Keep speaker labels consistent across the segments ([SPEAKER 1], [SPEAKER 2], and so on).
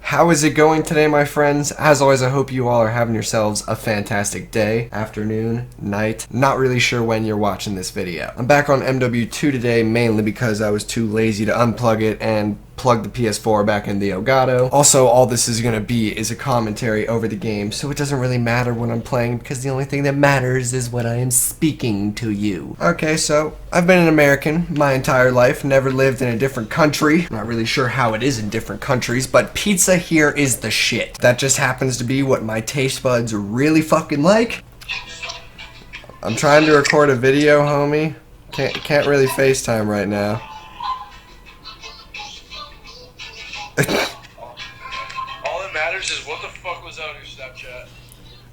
[SPEAKER 1] How is it going today, my friends? As always, I hope you all are having yourselves a fantastic day, afternoon, night. Not really sure when you're watching this video. I'm back on MW2 today mainly because I was too lazy to unplug it and plug the PS4 back in the Elgato. Also, all this is gonna be is a commentary over the game, so it doesn't really matter what I'm playing because the only thing that matters is what I am speaking to you. Okay, so I've been an American my entire life, never lived in a different country. I'm not really sure how it is in different countries, but pizza here is the shit. That just happens to be what my taste buds really fucking like. I'm trying to record a video, homie. Can't really FaceTime right now.
[SPEAKER 2] All that matters is what the fuck was on your Snapchat.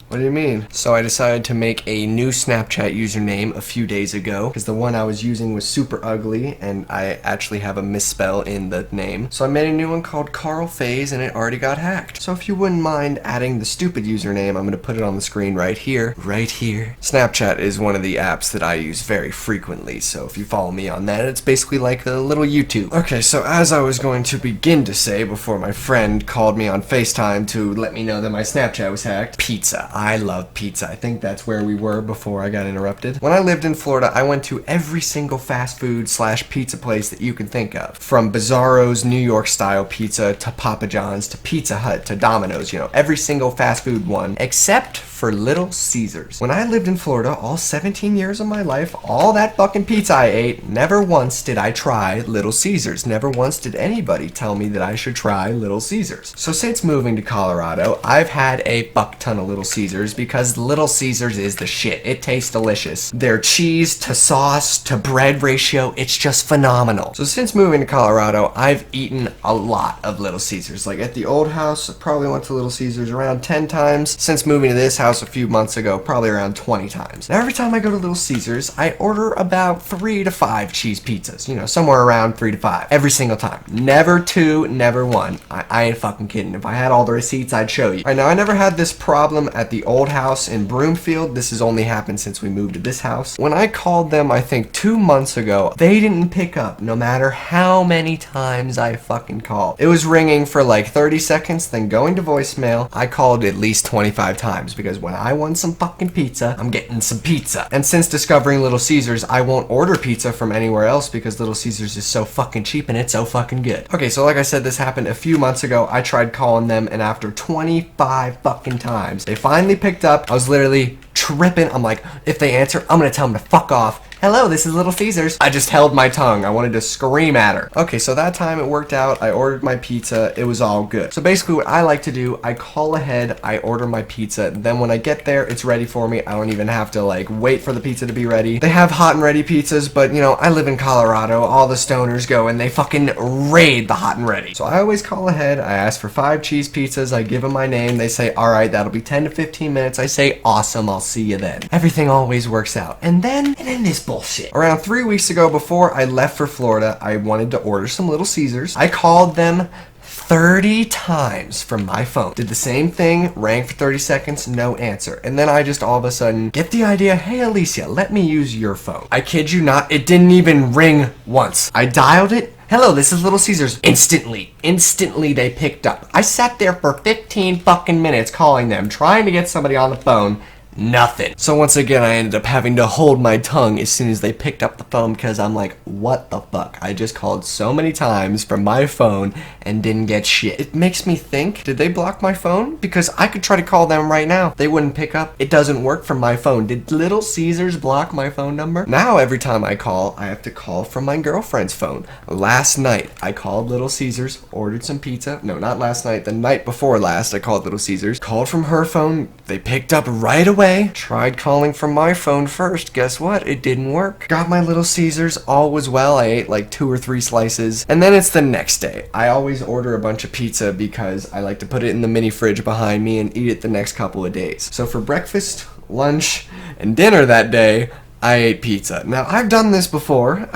[SPEAKER 1] What do you mean? So I decided to make a new Snapchat username a few days ago because the one I was using was super ugly and I actually have a misspell in the name. So I made a new one called Carl Faze and it already got hacked. So if you wouldn't mind adding the stupid username, I'm going to put it on the screen right here. Right here. Snapchat is one of the apps that I use very frequently, so if you follow me on that, it's basically like a little YouTube. Okay, so as I was going to begin to say before my friend called me on FaceTime to let me know that my Snapchat was hacked, pizza. I love pizza. I think that's where we were before I got interrupted. When I lived in Florida, I went to every single fast food / pizza place that you can think of. From Bizarro's New York style pizza to Papa John's to Pizza Hut to Domino's, you know, every single fast food one except for Little Caesars. When I lived in Florida, all 17 years of my life, all that fucking pizza I ate, never once did I try Little Caesars. Never once did anybody tell me that I should try Little Caesars. So since moving to Colorado, I've had a fuck ton of Little Caesars because Little Caesars is the shit. It tastes delicious. Their cheese to sauce to bread ratio, it's just phenomenal. So since moving to Colorado, I've eaten a lot of Little Caesars. Like at the old house, I probably went to Little Caesars around 10 times. Since moving to this house a few months ago, probably around 20 times. Now every time I go to Little Caesars, I order about 3 to 5 cheese pizzas. You know, somewhere around 3 to 5. Every single time. Never 2, never 1. I ain't fucking kidding. If I had all the receipts, I'd show you. Alright, now I never had this problem at the old house in Broomfield. This has only happened since we moved to this house. When I called them, I think 2 months ago, they didn't pick up no matter how many times I fucking called. It was ringing for like 30 seconds, then going to voicemail. I called at least 25 times because when I want some fucking pizza, I'm getting some pizza. And since discovering Little Caesars, I won't order pizza from anywhere else because Little Caesars is so fucking cheap and it's so fucking good. Okay, so like I said, this happened a few months ago. I tried calling them and after 25 fucking times, they finally picked up. I was literally tripping. I'm like, if they answer, I'm gonna tell them to fuck off. Hello, this is Little Caesars. I just held my tongue. I wanted to scream at her. Okay, so that time it worked out. I ordered my pizza. It was all good. So basically what I like to do, I call ahead, I order my pizza. Then when I get there, it's ready for me. I don't even have to like wait for the pizza to be ready. They have hot and ready pizzas, but you know, I live in Colorado. All the stoners go and they fucking raid the hot and ready. So I always call ahead. I ask for 5 cheese pizzas. I give them my name. They say, all right, that'll be 10 to 15 minutes. I say, awesome. I'll see you then. Everything always works out. And then this bullshit. Around 3 weeks ago, before I left for Florida, I wanted to order some Little Caesars. I called them 30 times from my phone. Did the same thing, rang for 30 seconds, no answer. And then I just all of a sudden get the idea, hey Alicia, let me use your phone. I kid you not, it didn't even ring once. I dialed it. Hello, this is Little Caesars. Instantly they picked up. I sat there for 15 fucking minutes calling them, trying to get somebody on the phone. Nothing. So once again, I ended up having to hold my tongue as soon as they picked up the phone because I'm like, what the fuck? I just called so many times from my phone and didn't get shit. It makes me think, did they block my phone? Because I could try to call them right now. They wouldn't pick up. It doesn't work from my phone. Did Little Caesars block my phone number? Now every time I call, I have to call from my girlfriend's phone. Last night, I called Little Caesars, ordered some pizza. No, not last night. The night before last, I called Little Caesars. Called from her phone. They picked up right away. Tried calling from my phone first. Guess what? It didn't work. Got my Little Caesars. All was well. I ate like 2 or 3 slices. And then it's the next day. I always order a bunch of pizza because I like to put it in the mini fridge behind me and eat it the next couple of days. So for breakfast, lunch, and dinner that day, I ate pizza. Now, I've done this before.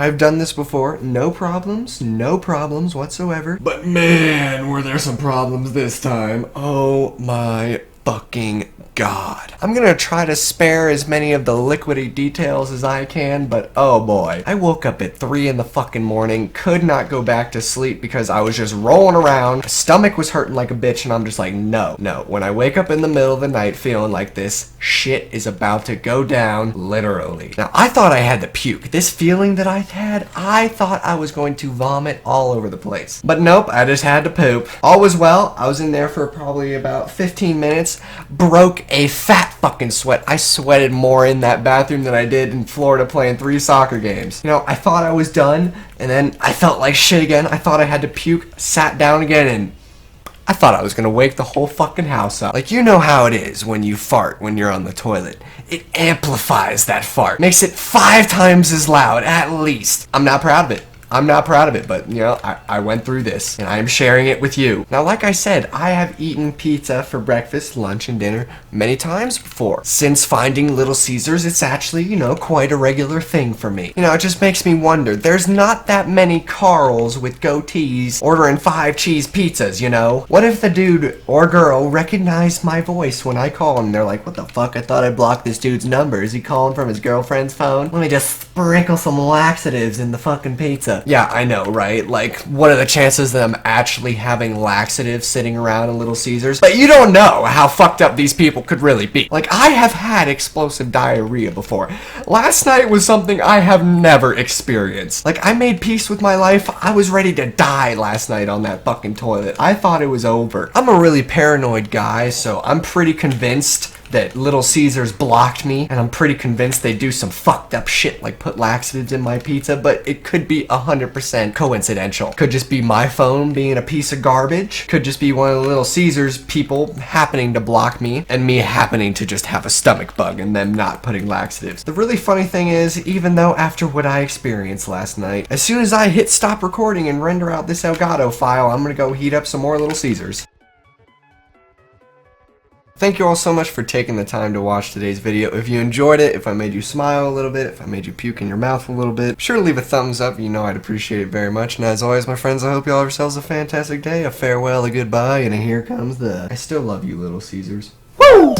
[SPEAKER 1] No problems whatsoever. But man, were there some problems this time. Oh my fucking God. I'm gonna try to spare as many of the liquidy details as I can, but oh boy. I woke up at 3 in the fucking morning, could not go back to sleep because I was just rolling around. My stomach was hurting like a bitch, and I'm just like, no. When I wake up in the middle of the night feeling like this, shit is about to go down, literally. Now, I thought I had to puke. This feeling that I had, I thought I was going to vomit all over the place. But nope, I just had to poop. All was well. I was in there for probably about 15 minutes, broke a fat fucking sweat. I sweated more in that bathroom than I did in Florida playing 3 soccer games. You know, I thought I was done, and then I felt like shit again. I thought I had to puke, sat down again, and I thought I was gonna wake the whole fucking house up. Like, you know how it is when you fart when you're on the toilet. It amplifies that fart. Makes it 5 times as loud, at least. I'm not proud of it. I'm not proud of it, but, you know, I went through this, and I am sharing it with you. Now, like I said, I have eaten pizza for breakfast, lunch, and dinner many times before. Since finding Little Caesars, it's actually, you know, quite a regular thing for me. You know, it just makes me wonder, there's not that many Carls with goatees ordering 5 cheese pizzas, you know? What if the dude or girl recognized my voice when I call him? They're like, what the fuck? I thought I blocked this dude's number. Is he calling from his girlfriend's phone? Let me just sprinkle some laxatives in the fucking pizza. Yeah, I know, right? Like, what are the chances that I'm actually having laxatives sitting around in Little Caesars? But you don't know how fucked up these people could really be. Like, I have had explosive diarrhea before. Last night was something I have never experienced. Like, I made peace with my life. I was ready to die last night on that fucking toilet. I thought it was over. I'm a really paranoid guy, so I'm pretty convinced that Little Caesars blocked me, and I'm pretty convinced they do some fucked up shit like put laxatives in my pizza, but it could be 100% coincidental. Could just be my phone being a piece of garbage. Could just be one of the Little Caesars people happening to block me, and me happening to just have a stomach bug and them not putting laxatives. The really funny thing is, even though after what I experienced last night, as soon as I hit stop recording and render out this Elgato file, I'm gonna go heat up some more Little Caesars. Thank you all so much for taking the time to watch today's video. If you enjoyed it, if I made you smile a little bit, if I made you puke in your mouth a little bit, be sure to leave a thumbs up. You know I'd appreciate it very much. And as always, my friends, I hope you all have yourselves a fantastic day, a farewell, a goodbye, and a here comes the I still love you, Little Caesars. Woo!